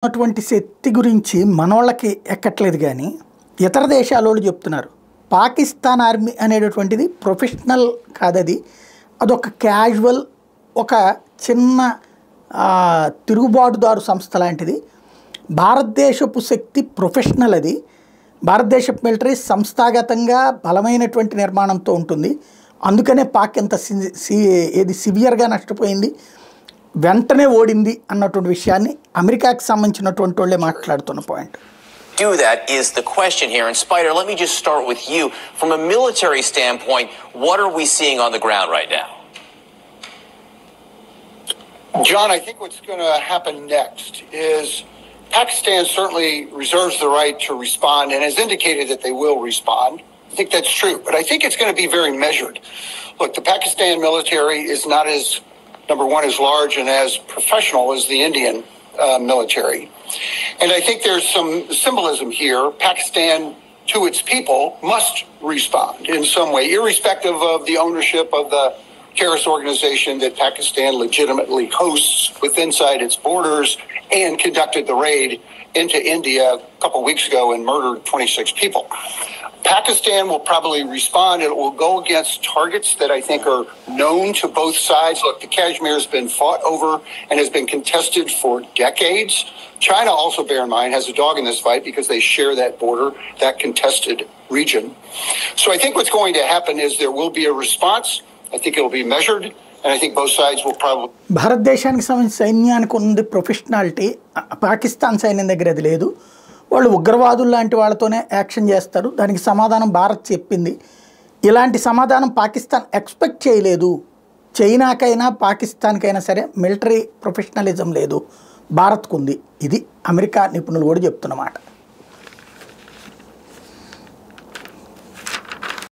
అటువంటి శక్తి గురించి మనోళ్ళకి ఎక్కట్లేదు కానీ ఇతర దేశాలోళ్ళు చెప్తున్నారు. పాకిస్తాన్ ఆర్మీ అనేటటువంటిది ప్రొఫెషనల్ కాదది, అదొక క్యాజువల్, ఒక చిన్న తిరుగుబాటుదారు సంస్థ లాంటిది. భారతదేశపు శక్తి ప్రొఫెషనల్, అది భారతదేశపు మిలిటరీ సంస్థాగతంగా బలమైనటువంటి నిర్మాణంతో ఉంటుంది. అందుకనే పాక్ ఎంత సివియర్గా నష్టపోయింది, వెంటనే ఓడింది అన్నటువంటి విషయాన్ని అమెరికాకి సంబంధించినటువంటి వాళ్ళే మాట్లాడుతున్న point. Do that is the question here. And Spider, let me just start with you. From a military standpoint, what are we seeing on the ground right now? John, I think what's going to happen next is Pakistan certainly reserves the right to respond and has indicated that they will respond. I think that's true, but I think it's going to be very measured. Look, the Pakistan military is not as, number one, as large and as professional as the Indian military. And I think there's some symbolism here. Pakistan, to its people, must respond in some way, irrespective of the ownership of the terrorist organization that Pakistan legitimately hosts within inside its borders and conducted the raid into India a couple weeks ago and murdered 26 people. Pakistan will probably respond. It will go against targets that I think are known to both sides. Look, the Kashmir has been fought over and has been contested for decades. China also, bear in mind, has a dog in this fight because they share that border, that contested region. So I think what's going to happen is there will be a response. I think it will be measured, and I think both sides will probably... భారతదేశానికి సంబంధించిన సైన్యానికి ఉంది professionality, Pakistan సైన్యం దగ్గర అది లేదు. వాళ్ళు ఉగ్రవాదులు లాంటి వాళ్ళతోనే యాక్షన్ చేస్తారు. దానికి సమాధానం భారత్ చెప్పింది. ఇలాంటి సమాధానం పాకిస్తాన్ ఎక్స్పెక్ట్ చేయలేదు. చైనాకైనా పాకిస్తాన్కైనా సరే మిలిటరీ ప్రొఫెషనలిజం లేదు, భారత్కు ఉంది. ఇది అమెరికా నిపుణులు కూడా చెప్తున్నమాట.